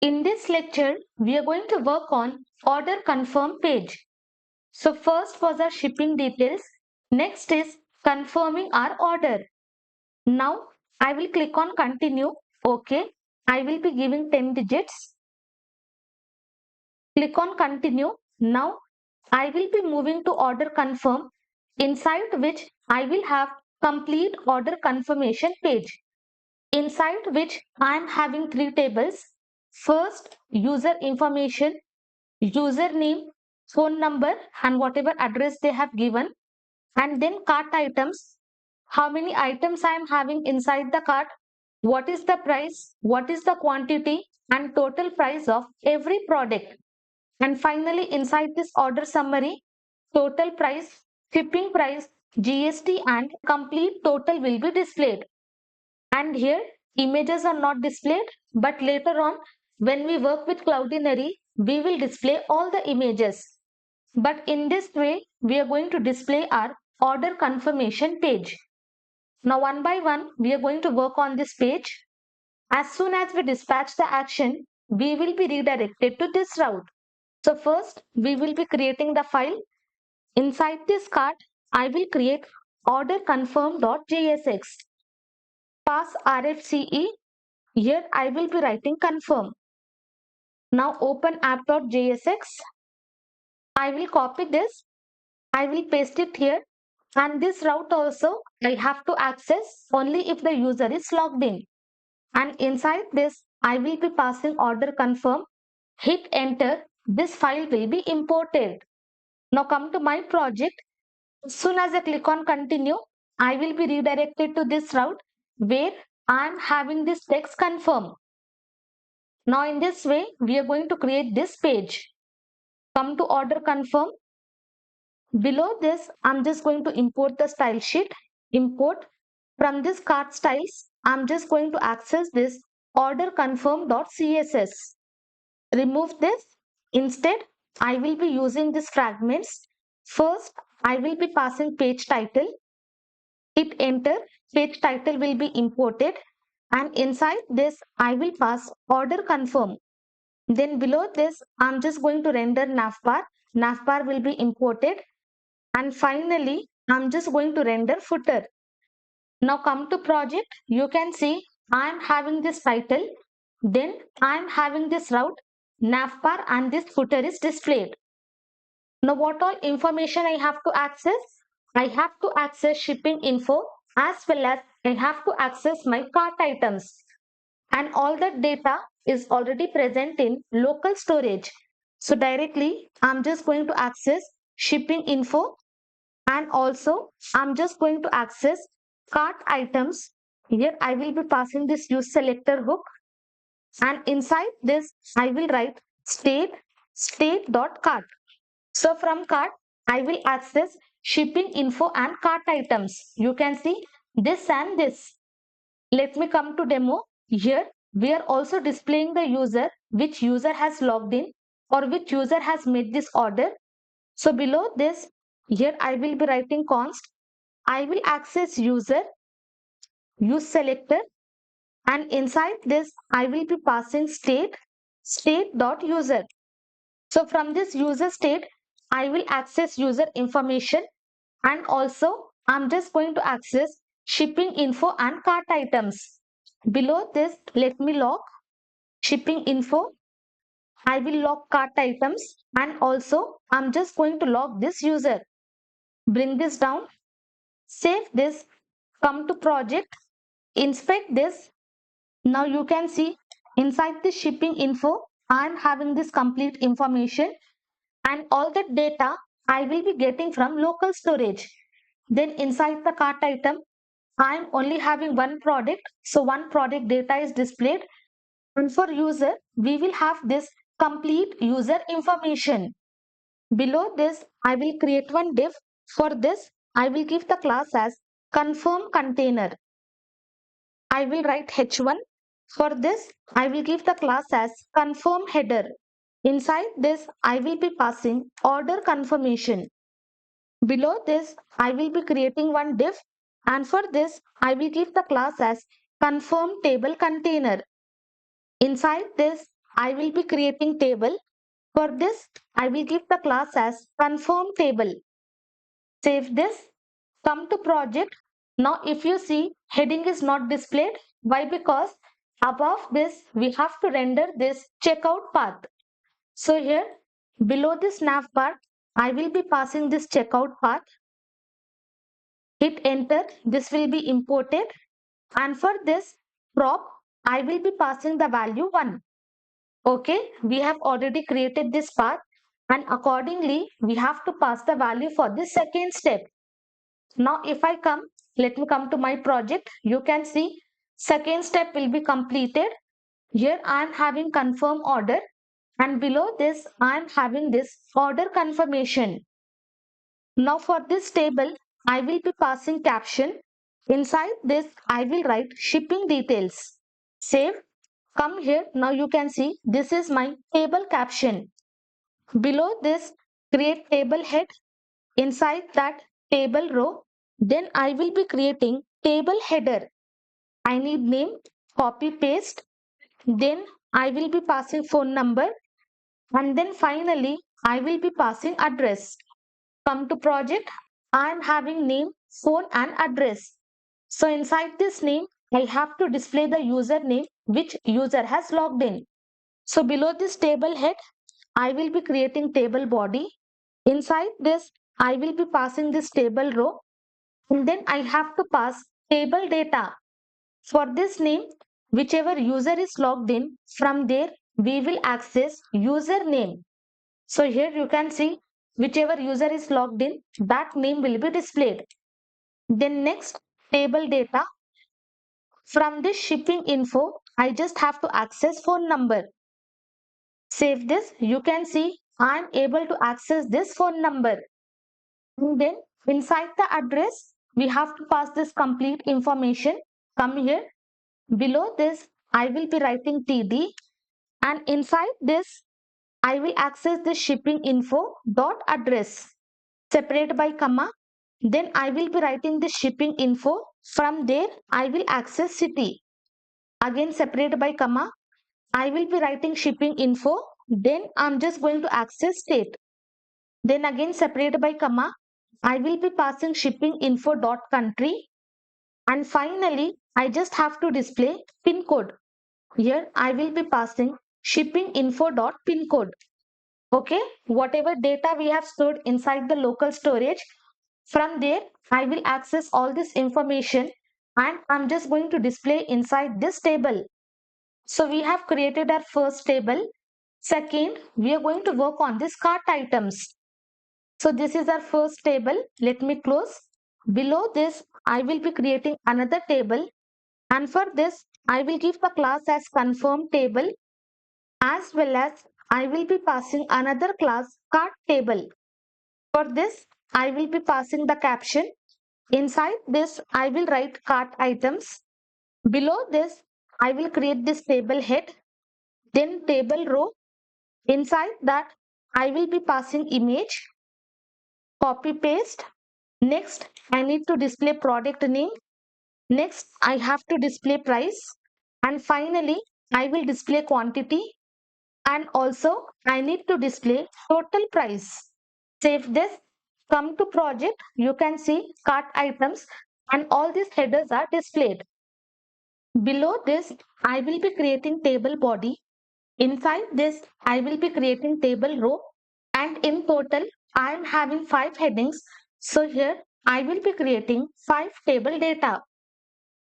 In this lecture, we are going to work on order confirm page. So first was our shipping details. Next is confirming our order. Now I will click on continue. Okay. I will be giving 10 digits. Click on continue. Now I will be moving to order confirm, inside which I will have complete order confirmation page, inside which I am having three tables. First, user information, username, phone number and whatever address they have given, and then cart items, how many items I am having inside the cart, what is the price, what is the quantity and total price of every product. And finally, inside this order summary, total price, shipping price, GST and complete total will be displayed. And here images are not displayed, but later on when we work with Cloudinary, we will display all the images. But in this way, we are going to display our order confirmation page. Now one by one, we are going to work on this page. As soon as we dispatch the action, we will be redirected to this route. So first, we will be creating the file. Inside this cart, I will create order confirm.jsx. Pass RFCE. Here I will be writing confirm. Now open app.jsx. I will copy this. I will paste it here. And this route also I have to access only if the user is logged in. And inside this, I will be passing order confirm. Hit enter. This file will be imported. Now come to my project. As soon as I click on continue, I will be redirected to this route where I am having this text confirm. Now in this way, we are going to create this page. Come to order confirm. Below this, I'm just going to import the style sheet. Import. From this cart styles, I'm just going to access this order confirm.css. Remove this. Instead, I will be using these fragments. First, I will be passing page title. Hit enter. Page title will be imported. And inside this, I will pass order confirm. Then below this, I'm just going to render navbar. Navbar will be imported. And finally, I'm just going to render footer. Now come to project. You can see I'm having this title. Then I'm having this route, navbar and this footer is displayed. Now what all information I have to access? I have to access shipping info as well as I have to access my cart items. And all that data is already present in local storage. So directly I'm just going to access shipping info, and also I'm just going to access cart items. Here I will be passing this use selector hook, and inside this I will write state.cart. So from cart I will access shipping info and cart items. You can see this and this. Let me come to demo. Here we are also displaying the user, which user has logged in or which user has made this order. So below this, here I will be writing const. I will access user, use selector, and inside this I will be passing state.user. So from this user state, I will access user information, and also I'm just going to access shipping info and cart items. Below this, let me log shipping info. I will log cart items, and also I'm just going to log this user. Bring this down, save this, come to project, inspect this. Now you can see inside the shipping info, I am having this complete information, and all that data I will be getting from local storage. Then inside the cart item, I am only having one product. So one product data is displayed. And for user, we will have this complete user information. Below this, I will create one div. For this, I will give the class as confirm container. I will write h1. For this, I will give the class as confirm header. Inside this, I will be passing order confirmation. Below this, I will be creating one div, and for this, I will give the class as confirm table container. Inside this, I will be creating table. For this, I will give the class as confirm table. Save this. Come to project. Now if you see heading is not displayed. Why? Because above this we have to render this checkout path. So here below this nav part I will be passing this checkout path. Hit enter. This will be imported, and for this prop I will be passing the value 1. Okay, we have already created this path, and accordingly we have to pass the value for this second step. Now if I come, let me come to my project. You can see second step will be completed. Here I am having confirm order, and below this I am having this order confirmation. Now for this table I will be passing caption. Inside this I will write shipping details. Save. Come here. Now you can see this is my table caption. Below this create table head. Inside that table row, then I will be creating table header. I need name, copy paste, then I will be passing phone number, and then finally I will be passing address. Come to project, I am having name, phone and address. So inside this name, I have to display the username which user has logged in. So below this table head, I will be creating table body. Inside this, I will be passing this table row, and then I have to pass table data. For this name, whichever user is logged in, from there we will access username. So here you can see whichever user is logged in, that name will be displayed. Then next, table data. From this shipping info, I just have to access phone number. Save this. You can see I am able to access this phone number. And then inside the address, we have to pass this complete information. Come here. Below this, I will be writing TD, and inside this, I will access the shipping info dot address. Separate by comma. Then I will be writing the shipping info. From there, I will access city. Again, separate by comma. I will be writing shipping info. Then I'm just going to access state. Then again, separate by comma. I will be passing shipping info dot country, and finally I just have to display pin code. Here I will be passing shipping info dot pin code. Okay, whatever data we have stored inside the local storage, from there I will access all this information, and I'm just going to display inside this table. So we have created our first table. Second, we are going to work on this cart items. So this is our first table. Let me close. Below this, I will be creating another table, and for this, I will give the class as confirm table, as well as I will be passing another class cart table. For this, I will be passing the caption. Inside this, I will write cart items. Below this, I will create this table head, then table row. Inside that, I will be passing image, copy paste. Next, I need to display product name. Next, I have to display price. And finally, I will display quantity. And also, I need to display total price. Save this. Come to project. You can see cart items, and all these headers are displayed. Below this, I will be creating table body. Inside this, I will be creating table row, and in total, I am having 5 headings. So here, I will be creating 5 table data.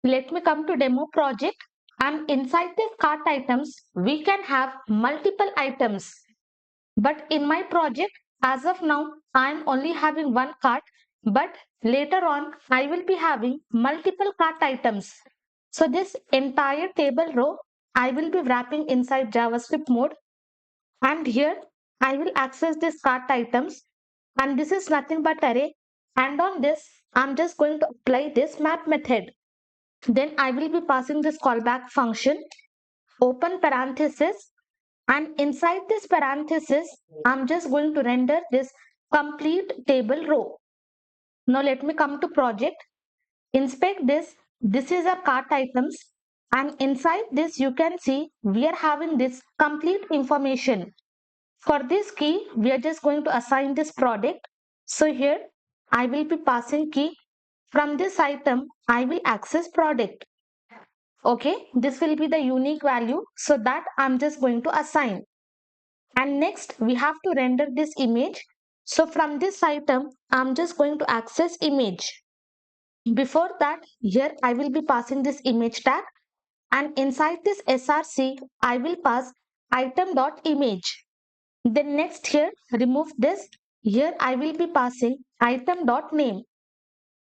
Let me come to demo project, and inside this cart items, we can have multiple items. But in my project, as of now, I am only having one cart, but later on, I will be having multiple cart items. So this entire table row, I will be wrapping inside JavaScript mode, and here I will access this cart items, and this is nothing but array, and on this I'm just going to apply this map method. Then I will be passing this callback function, open parenthesis, and inside this parenthesis I'm just going to render this complete table row. Now let me come to project, inspect this. This is a cart items. And inside this, you can see we are having this complete information. For this key, we are just going to assign this product. So here I will be passing key. From this item, I will access product. Okay, this will be the unique value. So that I'm just going to assign. And next we have to render this image. So from this item, I'm just going to access image. Before that, here I will be passing this image tag, and inside this src, I will pass item.image. Then next here, remove this. Here I will be passing item.name.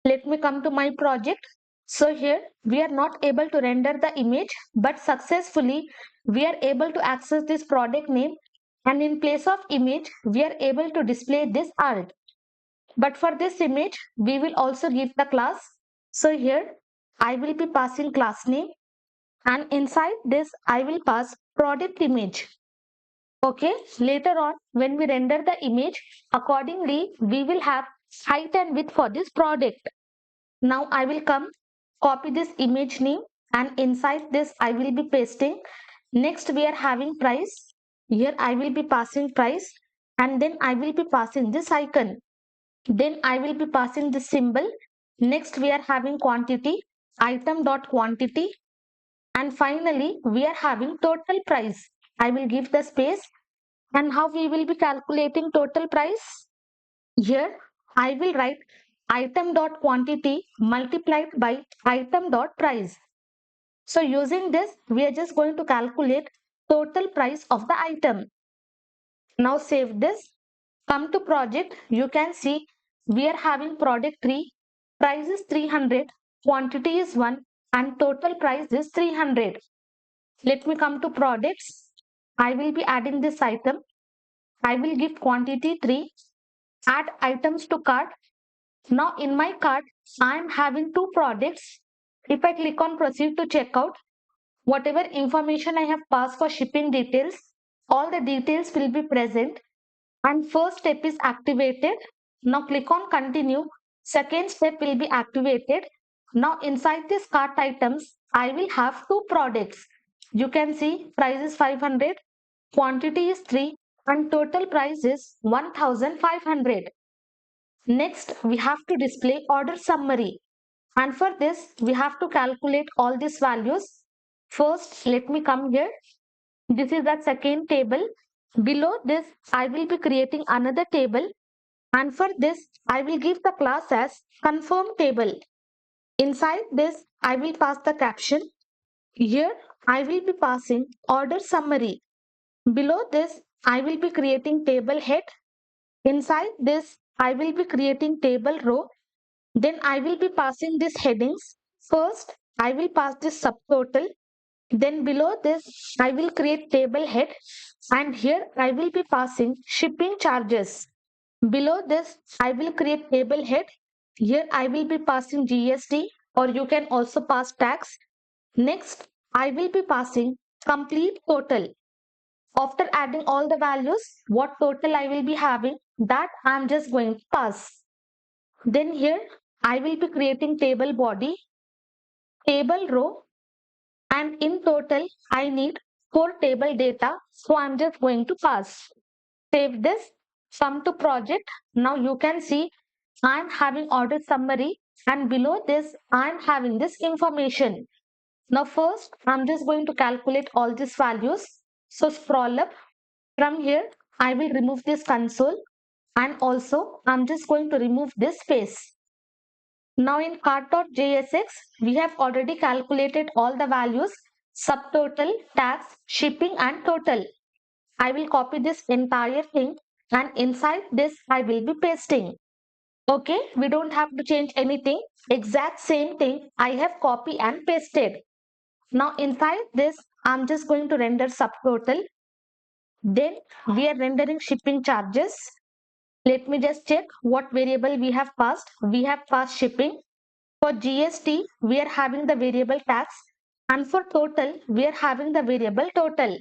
Let me come to my project. So here we are not able to render the image, but successfully we are able to access this product name, and in place of image we are able to display this alt. But for this image we will also give the class. So here I will be passing class name, and inside this I will pass product image. Okay, later on when we render the image, accordingly we will have height and width for this product. Now I will come, copy this image name, and inside this I will be pasting. Next we are having price. Here I will be passing price, and then I will be passing this icon. Then I will be passing this symbol. Next we are having quantity, item dot quantity, and finally we are having total price. I will give the space. And how we will be calculating total price? Here I will write item dot quantity multiplied by item dot price. So using this, we are just going to calculate total price of the item. Now save this. Come to project. You can see we are having product 3. Price is 300. Quantity is 1. And total price is 300. Let me come to products. I will be adding this item. I will give quantity 3. Add items to cart. Now in my cart, I am having 2 products. If I click on proceed to checkout, whatever information I have passed for shipping details, all the details will be present, and first step is activated. Now click on continue. Second step will be activated. Now inside this cart items, I will have 2 products. You can see price is 500, quantity is 3, and total price is 1500. Next, we have to display order summary. And for this, we have to calculate all these values. First, let me come here. This is the second table. Below this, I will be creating another table. And for this, I will give the class as confirm table. Inside this, I will pass the caption. Here, I will be passing order summary. Below this, I will be creating table head. Inside this, I will be creating table row. Then I will be passing these headings. First, I will pass this subtotal. Then below this, I will create table head, and here I will be passing shipping charges. Below this, I will create table head. Here I will be passing GST, or you can also pass tax. Next, I will be passing complete total. After adding all the values, what total I will be having, that I am just going to pass. Then here I will be creating table body, table row, and in total I need 4 table data. So I'm just going to pass. Save this, come to project. Now you can see I'm having order summary, and below this I'm having this information. Now first I'm just going to calculate all these values. So scroll up. From here I will remove this console, and also I'm just going to remove this space. Now in cart.jsx, we have already calculated all the values: subtotal, tax, shipping, and total. I will copy this entire thing, and inside this I will be pasting. Okay, we don't have to change anything. Exact same thing I have copied and pasted. Now inside this I'm just going to render subtotal. Then we are rendering shipping charges. Let me just check what variable we have passed. We have passed shipping. For GST, we are having the variable tax, and for total, we are having the variable total.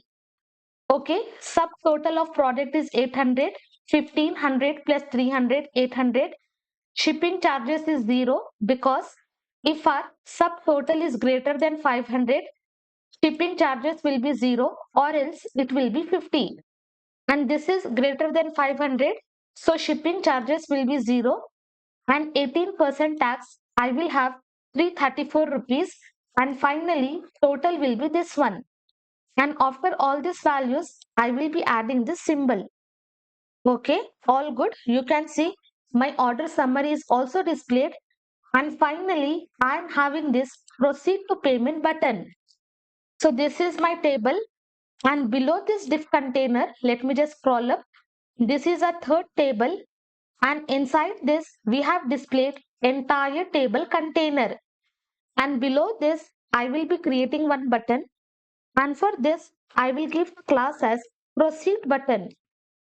Okay, subtotal of product is 800, 1500 plus 300, 800. Shipping charges is 0 because if our subtotal is greater than 500, shipping charges will be 0 or else it will be 50. And this is greater than 500. So shipping charges will be 0 and 18% tax. I will have 334 rupees. And finally, total will be this one. And after all these values, I will be adding this symbol. Okay, all good. You can see my order summary is also displayed. And finally, I am having this proceed to payment button. So this is my table. And below this diff container, let me just scroll up. This is a third table. And inside this, we have displayed entire table container. And below this, I will be creating one button. And for this, I will give class as proceed button.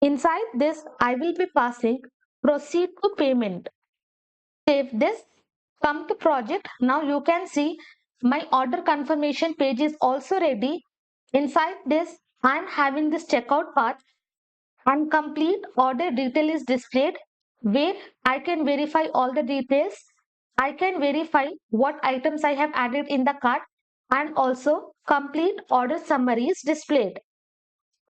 Inside this, I will be passing proceed to payment. Save this, come to project. Now you can see my order confirmation page is also ready. Inside this, I am having this checkout path and complete order detail is displayed where I can verify all the details. I can verify what items I have added in the cart and also complete order summary is displayed.